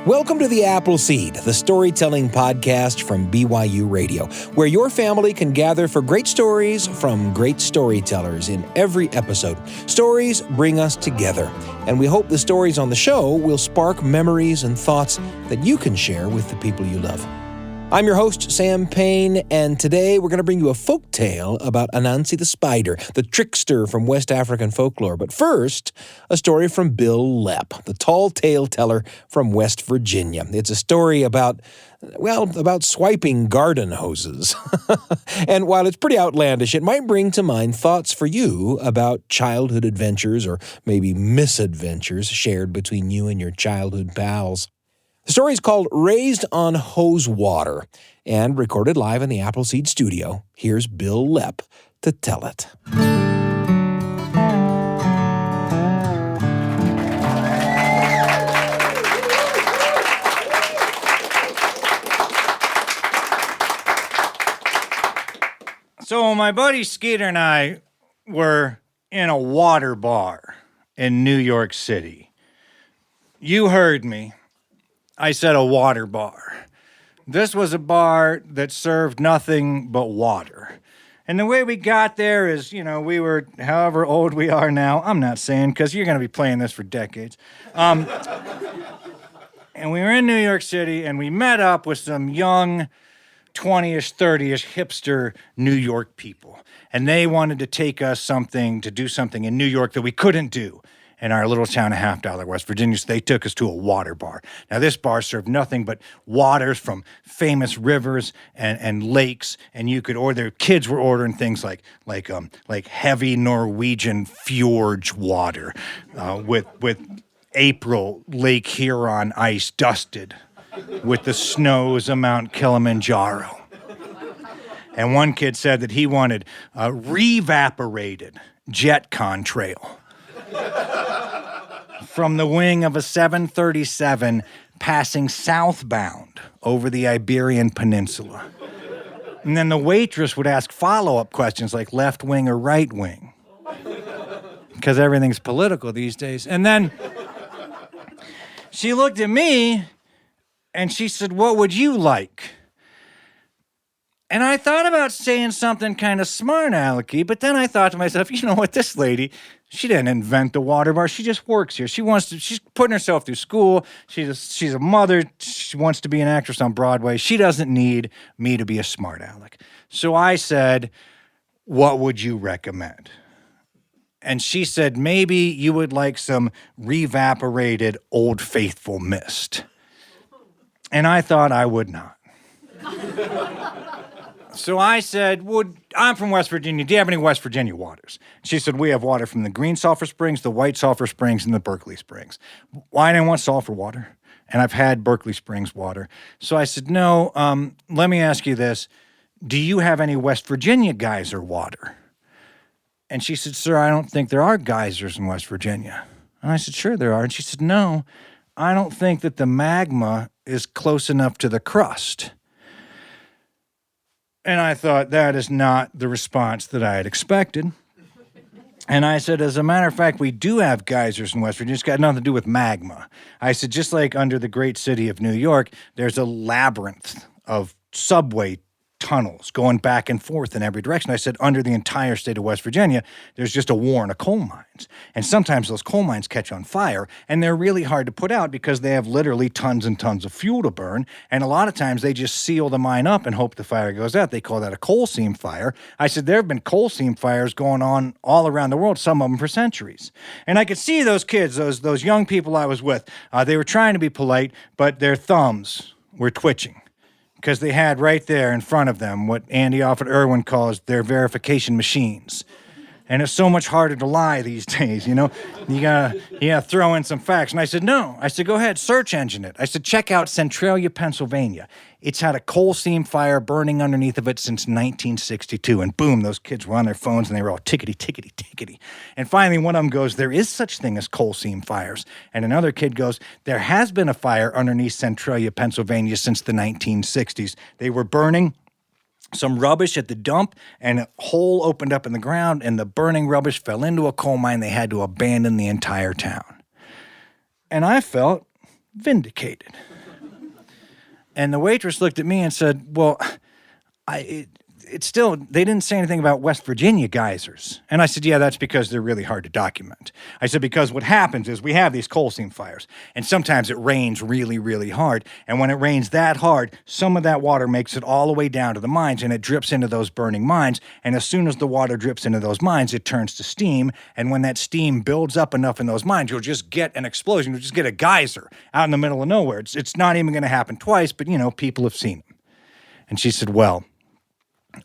Welcome to The Appleseed, the storytelling podcast from BYU Radio, where your family can gather for great stories from great storytellers in every episode. Stories bring us together, and we hope the stories on the show will spark memories and thoughts that you can share with the people you love. I'm your host, Sam Payne, and today we're going to bring you a folktale about Anansi the spider, the trickster from West African folklore. But first, a story from Bil Lepp, the tall tale teller from West Virginia. It's a story about swiping garden hoses. And while it's pretty outlandish, it might bring to mind thoughts for you about childhood adventures or maybe misadventures shared between you and your childhood pals. The story is called Raised on Hose Water and recorded live in the Appleseed studio. Here's Bil Lepp to tell it. So my buddy Skeeter and I were in a water bar in New York City. You heard me. I said a water bar. This was a bar that served nothing but water. And the way we got there is, we were however old we are now. I'm not saying, because you're going to be playing this for decades. And we were in New York City, and we met up with some young 20-ish, 30-ish hipster New York people. And they wanted to take us to do something in New York that we couldn't do in our little town of Half Dollar, West Virginia. So they took us to a water bar. Now, this bar served nothing but waters from famous rivers and lakes, and you could order. Kids were ordering things like heavy Norwegian fjord water with April Lake Huron ice dusted with the snows of Mount Kilimanjaro. And one kid said that he wanted a re-evaporated jet contrail from the wing of a 737 passing southbound over the Iberian Peninsula. And then the waitress would ask follow-up questions like left wing or right wing, because everything's political these days. And then she looked at me and she said, "What would you like?" And I thought about saying something kind of smart alecky, but then I thought to myself, you know what, this lady, she didn't invent the water bar. She just works here. She's putting herself through school. She's a mother. She wants to be an actress on Broadway. She doesn't need me to be a smart aleck. So I said, "What would you recommend?" And she said, "Maybe you would like some re-evaporated Old Faithful mist." And I thought I would not. So I said, I'm from West Virginia. Do you have any West Virginia waters? She said, "We have water from the Green Sulphur Springs, the White Sulphur Springs, and the Berkeley Springs." Well, I didn't want sulfur water, and I've had Berkeley Springs water. So I said, "No, let me ask you this. Do you have any West Virginia geyser water?" And she said, "Sir, I don't think there are geysers in West Virginia." And I said, "Sure there are." And she said, "No, I don't think that the magma is close enough to the crust." And I thought, that is not the response that I had expected. And I said, "As a matter of fact, we do have geysers in West Virginia. It's got nothing to do with magma." I said, "Just like under the great city of New York, there's a labyrinth of subway tunnels going back and forth in every direction." I said, "Under the entire state of West Virginia, there's just a warren of coal mines. And sometimes those coal mines catch on fire, and they're really hard to put out because they have literally tons and tons of fuel to burn. And a lot of times they just seal the mine up and hope the fire goes out. They call that a coal seam fire." I said, "There have been coal seam fires going on all around the world, some of them for centuries." And I could see those kids, those young people I was with, they were trying to be polite, but their thumbs were twitching, because they had right there in front of them what Andy Alfred Irwin calls their verification machines. And it's so much harder to lie these days, You gotta throw in some facts. And I said, "No." I said, "Go ahead, search engine it." I said, "Check out Centralia, Pennsylvania. It's had a coal seam fire burning underneath of it since 1962. And boom, those kids were on their phones and they were all tickety, tickety, tickety. And finally, one of them goes, "There is such thing as coal seam fires." And another kid goes, "There has been a fire underneath Centralia, Pennsylvania since the 1960s. They were burning some rubbish at the dump, and a hole opened up in the ground, and the burning rubbish fell into a coal mine. They had to abandon the entire town." And I felt vindicated. And the waitress looked at me and said, well, it's still, they didn't say anything about West Virginia geysers. And I said, yeah, that's because they're really hard to document. I said, because what happens is we have these coal seam fires, and sometimes it rains really, really hard. And when it rains that hard, some of that water makes it all the way down to the mines, and it drips into those burning mines. And as soon as the water drips into those mines, it turns to steam. And when that steam builds up enough in those mines, you'll just get an explosion. You'll just get a geyser out in the middle of nowhere. It's not even going to happen twice, but, people have seen them. And she said, well,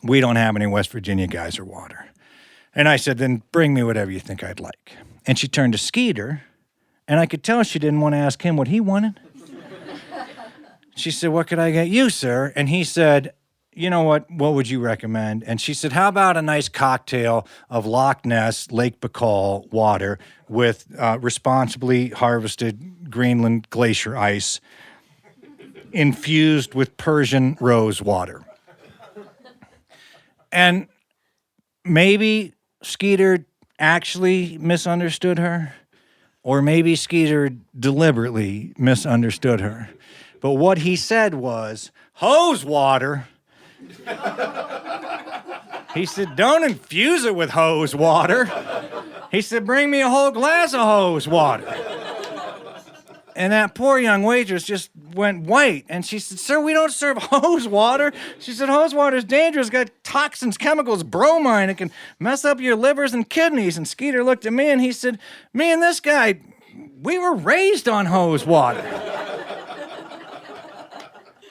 we don't have any West Virginia geyser water. And I said, then bring me whatever you think I'd like. And she turned to Skeeter, and I could tell she didn't want to ask him what he wanted. She said, what could I get you, sir? And he said, you know what would you recommend? And she said, how about a nice cocktail of Loch Ness, Lake Baikal water with responsibly harvested Greenland glacier ice infused with Persian rose water. And maybe Skeeter actually misunderstood her, or maybe Skeeter deliberately misunderstood her. But what he said was, hose water. He said, don't infuse it with hose water. He said, bring me a whole glass of hose water. And that poor young waitress just went white. And she said, sir, we don't serve hose water. She said, hose water is dangerous. It's got toxins, chemicals, bromine. It can mess up your livers and kidneys. And Skeeter looked at me and he said, me and this guy, we were raised on hose water.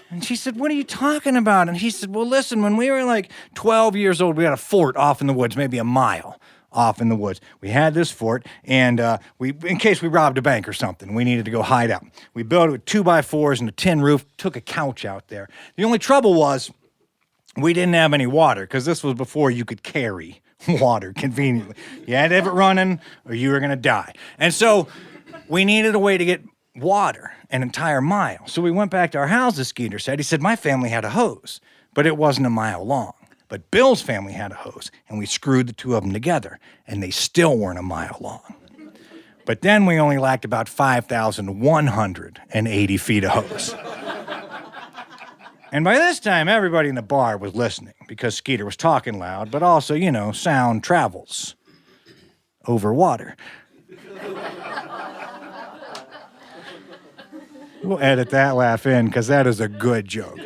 And she said, what are you talking about? And he said, well, listen, when we were like 12 years old, we had a fort off in the woods, maybe a mile off in the woods. We had this fort, and in case we robbed a bank or something, we needed to go hide out. We built it with 2x4s and a tin roof, took a couch out there. The only trouble was we didn't have any water, because this was before you could carry water conveniently. You had to have it running, or you were going to die. And so we needed a way to get water an entire mile. So we went back to our house, as Skeeter said. He said, my family had a hose, but it wasn't a mile long. But Bill's family had a hose, and we screwed the two of them together, and they still weren't a mile long. But then we only lacked about 5,180 feet of hose. And by this time, everybody in the bar was listening, because Skeeter was talking loud, but also, sound travels over water. We'll edit that laugh in, because that is a good joke.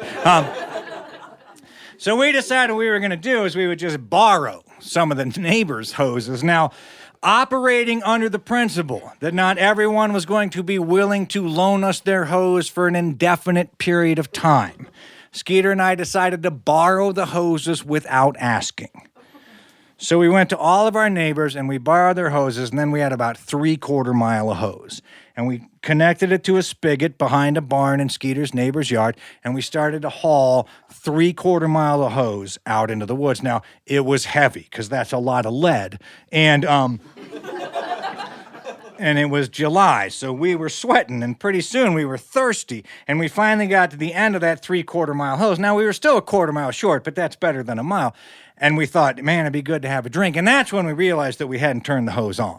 So we decided what we were going to do is we would just borrow some of the neighbors' hoses. Now, operating under the principle that not everyone was going to be willing to loan us their hose for an indefinite period of time, Skeeter and I decided to borrow the hoses without asking. So we went to all of our neighbors and we borrowed their hoses, and then we had about 3/4 mile of hose. And we connected it to a spigot behind a barn in Skeeter's neighbor's yard, and we started to haul 3/4 mile of hose out into the woods. Now, it was heavy, because that's a lot of lead. And it was July, so we were sweating, and pretty soon we were thirsty. And we finally got to the end of that 3/4 mile hose. Now, we were still 1/4 mile short, but that's better than a mile. And we thought, man, it'd be good to have a drink. And that's when we realized that we hadn't turned the hose on.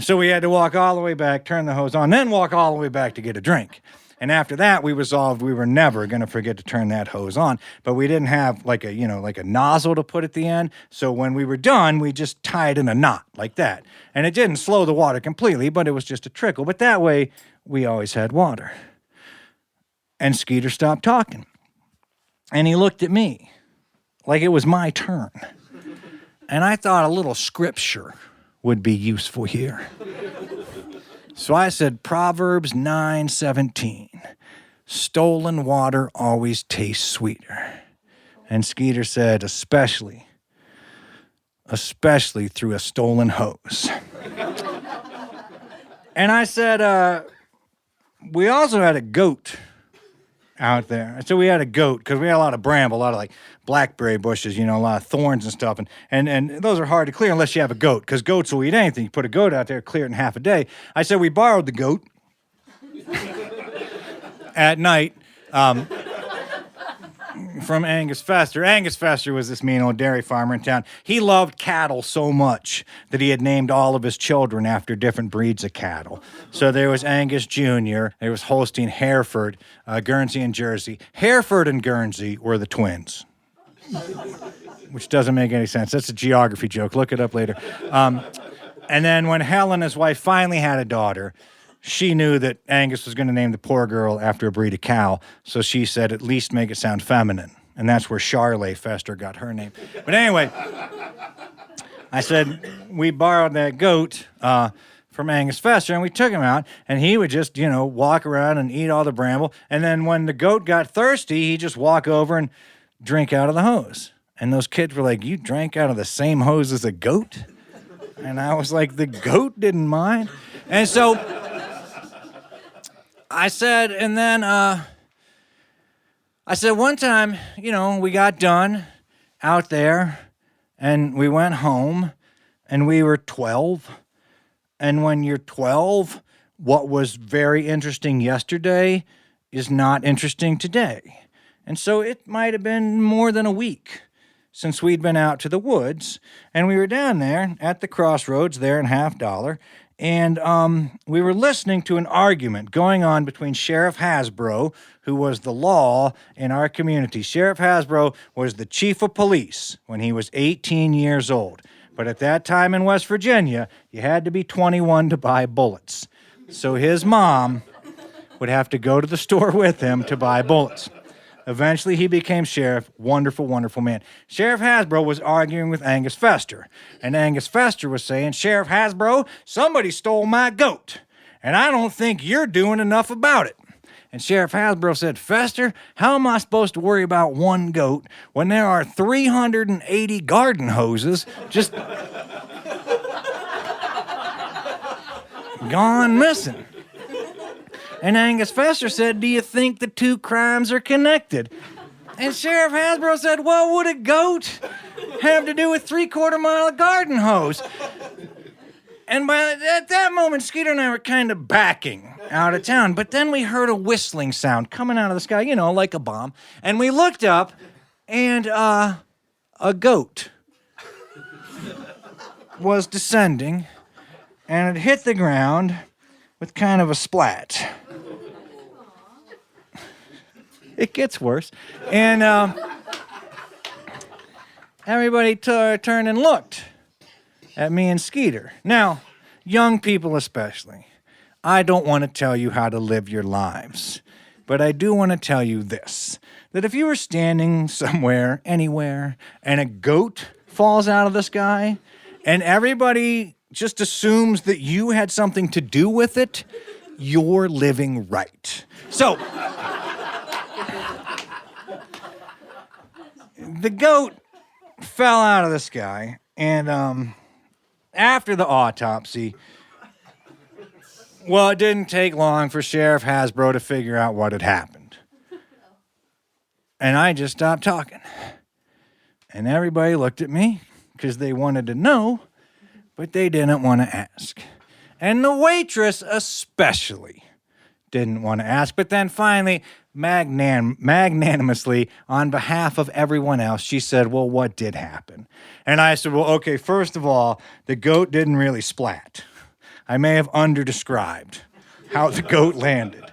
So we had to walk all the way back, turn the hose on, then walk all the way back to get a drink. And after that, we resolved we were never going to forget to turn that hose on. But we didn't have like a nozzle to put at the end. So when we were done, we just tied in a knot like that. And it didn't slow the water completely, but it was just a trickle. But that way, we always had water. And Skeeter stopped talking. And he looked at me like it was my turn. And I thought a little scripture would be useful here. So I said, Proverbs 9:17, stolen water always tastes sweeter. And Skeeter said, especially through a stolen hose. And I said, we also had a goat out there. So we had a goat, because we had a lot of bramble, a lot of like blackberry bushes, a lot of thorns and stuff. And those are hard to clear unless you have a goat, because goats will eat anything. You put a goat out there, clear it in half a day. I said we borrowed the goat at night. from Angus Fester. Angus Fester was this mean old dairy farmer in town. He loved cattle so much that he had named all of his children after different breeds of cattle. So there was Angus Jr., there was Holstein, Hereford, Guernsey, and Jersey. Hereford and Guernsey were the twins, which doesn't make any sense. That's a geography joke. Look it up later. And then when Helen, his wife, finally had a daughter, she knew that Angus was going to name the poor girl after a breed of cow, so she said, at least make it sound feminine. And that's where Charlotte Fester got her name. But anyway, I said, we borrowed that goat from Angus Fester, and we took him out, and he would just, walk around and eat all the bramble. And then when the goat got thirsty, he'd just walk over and drink out of the hose. And those kids were like, you drank out of the same hose as a goat? And I was like, the goat didn't mind. And so I said, and then I said one time, we got done out there and we went home and we were 12. And when you're 12, what was very interesting yesterday is not interesting today. And so it might have been more than a week since we'd been out to the woods, and we were down there at the crossroads there in Half Dollar, and we were listening to an argument going on between Sheriff Hasbro, who was the law in our community. Sheriff Hasbro was the chief of police when he was 18 years old. But at that time in West Virginia, you had to be 21 to buy bullets. So his mom would have to go to the store with him to buy bullets. Eventually, he became sheriff. Wonderful, wonderful man. Sheriff Hasbro was arguing with Angus Fester. And Angus Fester was saying, Sheriff Hasbro, somebody stole my goat. And I don't think you're doing enough about it. And Sheriff Hasbro said, Fester, how am I supposed to worry about one goat when there are 380 garden hoses just gone missing? And Angus Fester said, do you think the two crimes are connected? And Sheriff Hasbro said, what would a goat have to do with 3/4 mile of garden hose? And at that moment, Skeeter and I were kind of backing out of town. But then we heard a whistling sound coming out of the sky, like a bomb. And we looked up, and a goat was descending, and it hit the ground with kind of a splat. It gets worse. And everybody turned and looked at me and Skeeter. Now, young people especially, I don't want to tell you how to live your lives, but I do want to tell you this, that if you were standing somewhere, anywhere, and a goat falls out of the sky, and everybody just assumes that you had something to do with it, you're living right. So, the goat fell out of the sky, and after the autopsy, well, it didn't take long for Sheriff Hasbro to figure out what had happened. And I just stopped talking. And everybody looked at me because they wanted to know, but they didn't want to ask. And the waitress especially didn't want to ask. But then finally, magnanimously, on behalf of everyone else, she said, well, what did happen? And I said, well, okay, first of all, the goat didn't really splat. I may have underdescribed how the goat landed.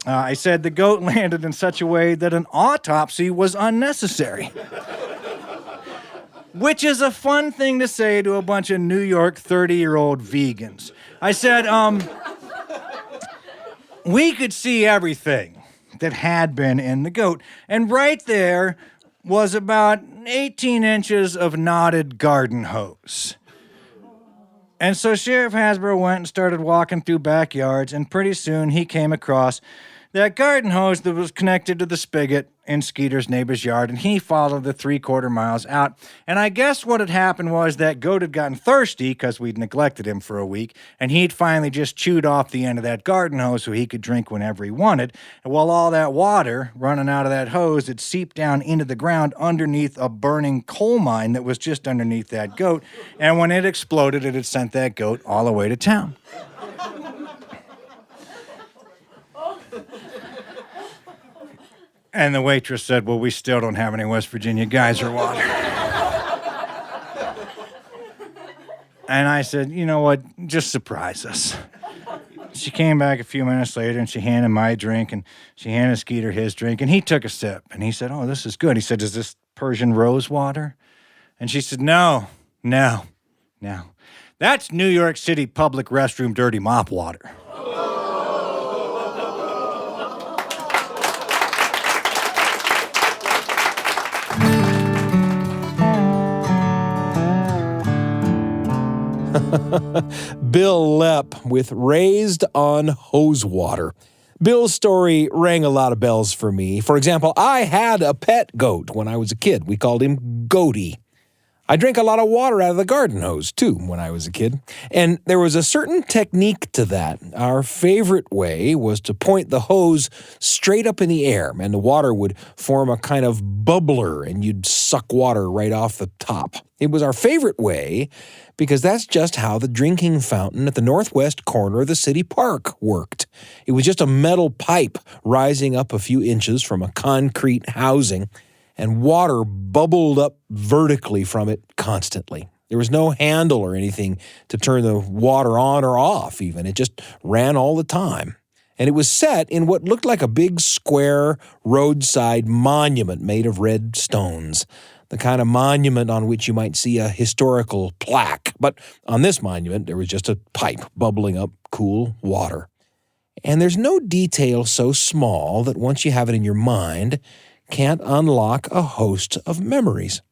I said the goat landed in such a way that an autopsy was unnecessary. Which is a fun thing to say to a bunch of New York 30-year-old vegans. I said, we could see everything that had been in the goat. And right there was about 18 inches of knotted garden hose. And so Sheriff Hasbro went and started walking through backyards, and pretty soon he came across that garden hose that was connected to the spigot in Skeeter's neighbor's yard, and he followed the 3/4 miles out. And I guess what had happened was that goat had gotten thirsty because we'd neglected him for a week, and he'd finally just chewed off the end of that garden hose so he could drink whenever he wanted. And while all that water running out of that hose had seeped down into the ground underneath a burning coal mine that was just underneath that goat, and when it exploded, it had sent that goat all the way to town. And the waitress said, well, we still don't have any West Virginia geyser water. And I said, you know what, just surprise us. She came back a few minutes later, and she handed my drink, and she handed Skeeter his drink, and he took a sip, and he said, oh, this is good. He said, is this Persian rose water? And she said, no. That's New York City public restroom dirty mop water. Bil Lepp with Raised on Hose Water. Bill's story rang a lot of bells for me. For example, I had a pet goat when I was a kid. We called him Goaty. I drank a lot of water out of the garden hose, too, when I was a kid. And there was a certain technique to that. Our favorite way was to point the hose straight up in the air, and the water would form a kind of bubbler, and you'd suck water right off the top. It was our favorite way because that's just how the drinking fountain at the northwest corner of the city park worked. It was just a metal pipe rising up a few inches from a concrete housing, and water bubbled up vertically from it constantly. There was no handle or anything to turn the water on or off even. It just ran all the time. And it was set in what looked like a big square roadside monument made of red stones, the kind of monument on which you might see a historical plaque. But on this monument, there was just a pipe bubbling up cool water. And there's no detail so small that once you have it in your mind, can't unlock a host of memories.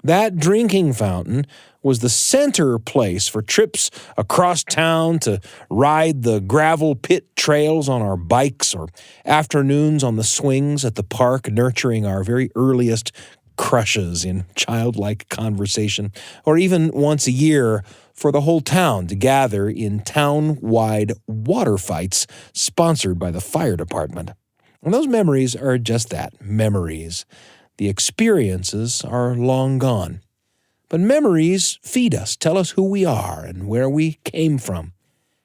That drinking fountain was the center place for trips across town to ride the gravel pit trails on our bikes, or afternoons on the swings at the park nurturing our very earliest crushes in childlike conversation, or even once a year for the whole town to gather in town-wide water fights sponsored by the fire department. And those memories are just that, memories. The experiences are long gone. But memories feed us, tell us who we are and where we came from.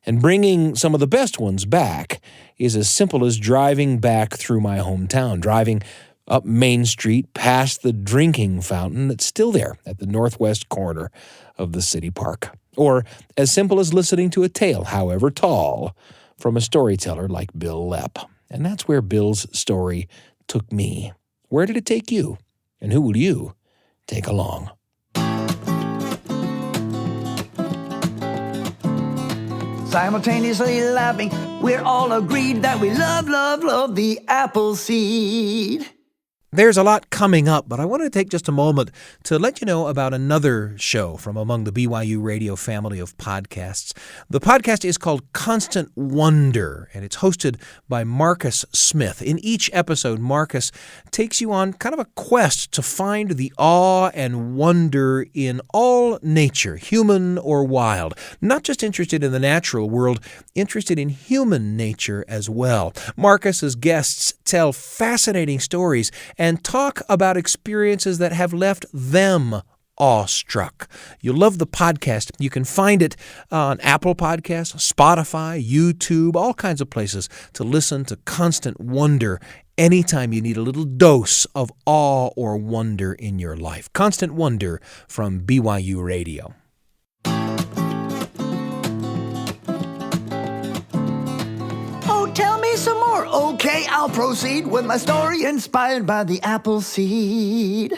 And bringing some of the best ones back is as simple as driving back through my hometown, driving up Main Street past the drinking fountain that's still there at the northwest corner of the city park. Or as simple as listening to a tale, however tall, from a storyteller like Bil Lepp. And that's where Bill's story took me. Where did it take you? And who will you take along? Simultaneously laughing, we're all agreed that we love, love, love the apple seed. There's a lot coming up, but I wanted to take just a moment to let you know about another show from among the BYUradio family of podcasts. The podcast is called Constant Wonder, and it's hosted by Marcus Smith. In each episode, Marcus takes you on kind of a quest to find the awe and wonder in all nature, human or wild. Not just interested in the natural world, interested in human nature as well. Marcus's guests tell fascinating stories and talk about experiences that have left them awestruck. You'll love the podcast. You can find it on Apple Podcasts, Spotify, YouTube, all kinds of places to listen to Constant Wonder anytime you need a little dose of awe or wonder in your life. Constant Wonder from BYUradio. Tell me some more. Okay, I'll proceed with my story inspired by the apple seed.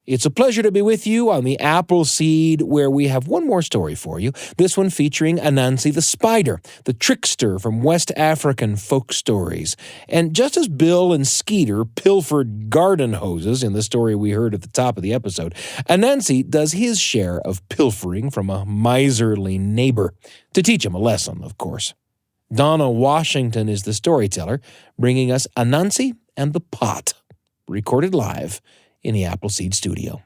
It's a pleasure to be with you on the Apple Seed, where we have one more story for you. This one featuring Anansi the spider, the trickster from West African folk stories. And just as Bill and Skeeter pilfered garden hoses in the story we heard at the top of the episode, Anansi does his share of pilfering from a miserly neighbor, to teach him a lesson, of course. Donna Washington is the storyteller, bringing us Anansi and the Pot, recorded live in the Appleseed studio.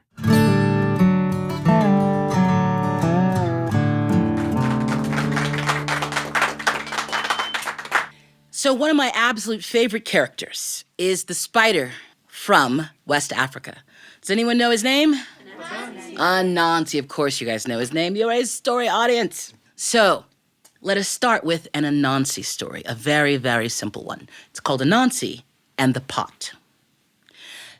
So one of my absolute favorite characters is the spider from West Africa. Does anyone know his name? Anansi. Of course you guys know his name. You're a story audience. So let us start with an Anansi story, a very, very simple one. It's called Anansi and the Pot.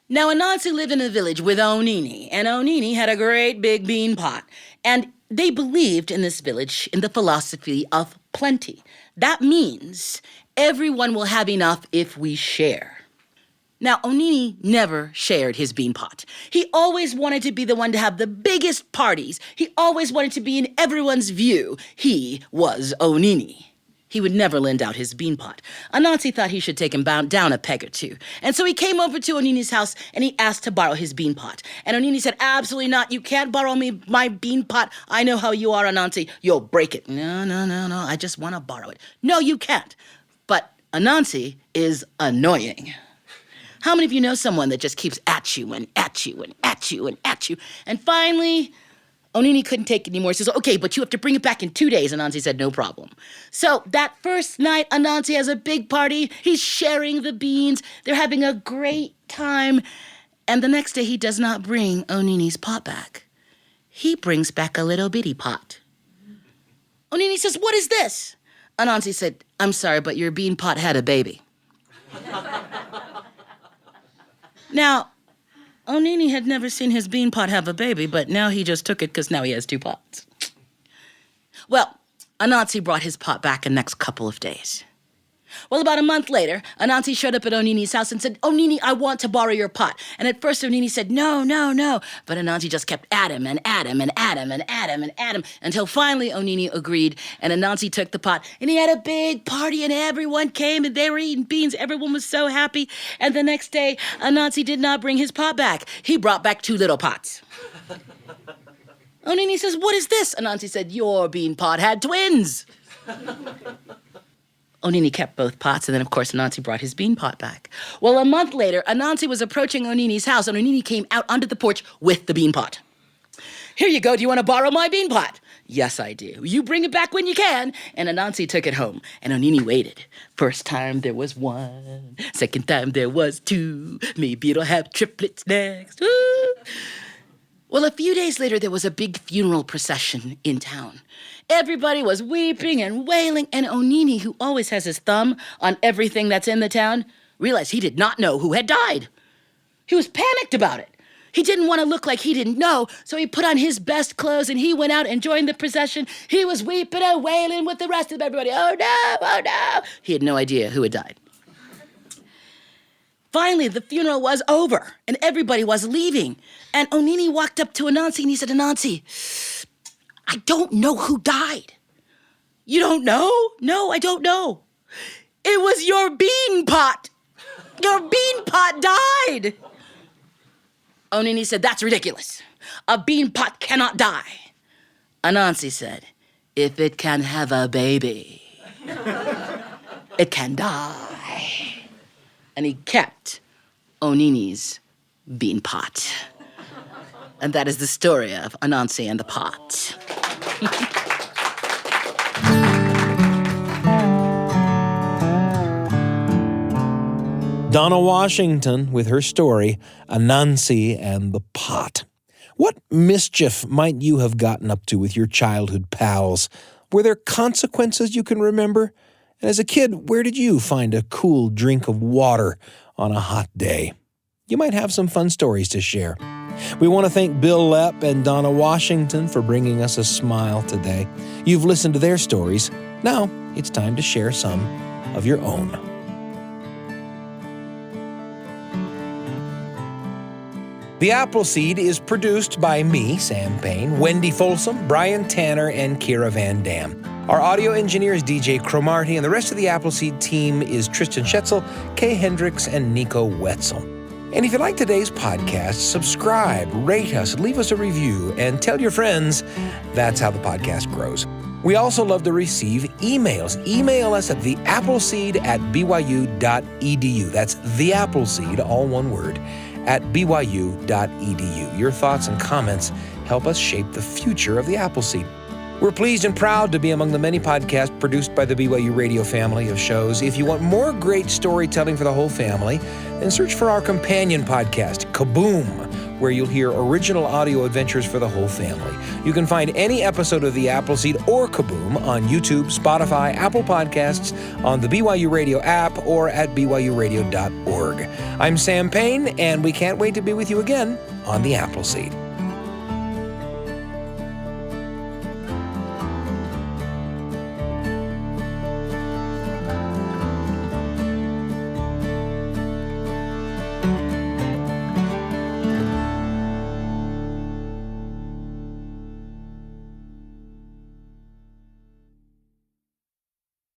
Now, Anansi lived in a village with Onini, and Onini had a great big bean pot. And they believed in this village in the philosophy of plenty. That means everyone will have enough if we share. Now, Onini never shared his bean pot. He always wanted to be the one to have the biggest parties. He always wanted to be in everyone's view. He was Onini. He would never lend out his bean pot. Anansi thought he should take him down a peg or two. And so he came over to Onini's house and he asked to borrow his bean pot. And Onini said, absolutely not. You can't borrow me my bean pot. I know how you are, Anansi. You'll break it. No. I just want to borrow it. No, you can't. But Anansi is annoying. How many of you know someone that just keeps at you and at you and at you and at you? And finally, Onini couldn't take it anymore. He says, okay, but you have to bring it back in 2 days. Anansi said, no problem. So that first night, Anansi has a big party. He's sharing the beans. They're having a great time. And the next day, he does not bring Onini's pot back. He brings back a little bitty pot. Onini says, what is this? Anansi said, I'm sorry, but your bean pot had a baby. Now, Onini had never seen his bean pot have a baby, but now he just took it because now he has 2 pots. Well, Anansi brought his pot back in the next couple of days. Well, about a month later, Anansi showed up at Onini's house and said, Onini, I want to borrow your pot. And at first Onini said, no. But Anansi just kept at him until finally Onini agreed and Anansi took the pot. And he had a big party and everyone came and they were eating beans. Everyone was so happy. And the next day, Anansi did not bring his pot back. He brought back 2 little pots. Onini says, what is this? Anansi said, your bean pot had twins. Onini kept both pots, and then, of course, Anansi brought his bean pot back. Well, a month later, Anansi was approaching Onini's house, and Onini came out onto the porch with the bean pot. Here you go. Do you want to borrow my bean pot? Yes, I do. You bring it back when you can. And Anansi took it home, and Onini waited. First time there was 1. Second time there was 2. Maybe it'll have triplets next. Woo! Well, a few days later, there was a big funeral procession in town. Everybody was weeping and wailing, and Onini, who always has his thumb on everything that's in the town, realized he did not know who had died. He was panicked about it. He didn't want to look like he didn't know, so he put on his best clothes and he went out and joined the procession. He was weeping and wailing with the rest of everybody. Oh no. He had no idea who had died. Finally, the funeral was over, and everybody was leaving. And Onini walked up to Anansi, and he said, Anansi, I don't know who died. You don't know? No, I don't know. It was your bean pot. Your bean pot died. Onini said, that's ridiculous. A bean pot cannot die. Anansi said, if it can have a baby, it can die. And he kept Onini's bean pot. And that is the story of Anansi and the pot. Donna Washington with her story, Anansi and the Pot. What mischief might you have gotten up to with your childhood pals? Were there consequences you can remember? And as a kid, where did you find a cool drink of water on a hot day? You might have some fun stories to share. We want to thank Bil Lepp and Donna Washington for bringing us a smile today. You've listened to their stories. Now it's time to share some of your own. The Appleseed is produced by me, Sam Payne, Wendy Folsom, Brian Tanner, and Kira Van Dam. Our audio engineer is DJ Cromarty, and the rest of the Appleseed team is Tristan Schetzel, Kay Hendricks, and Nico Wetzel. And if you like today's podcast, subscribe, rate us, leave us a review, and tell your friends. That's how the podcast grows. We also love to receive emails. Email us at theappleseed@byu.edu. That's theappleseed, all one word, at BYU.edu. Your thoughts and comments help us shape the future of the Appleseed. We're pleased and proud to be among the many podcasts produced by the BYU Radio family of shows. If you want more great storytelling for the whole family, then search for our companion podcast, Kaboom, where you'll hear original audio adventures for the whole family. You can find any episode of The Appleseed or Kaboom on YouTube, Spotify, Apple Podcasts, on the BYU Radio app, or at BYUradio.org. I'm Sam Payne, and we can't wait to be with you again on The Appleseed.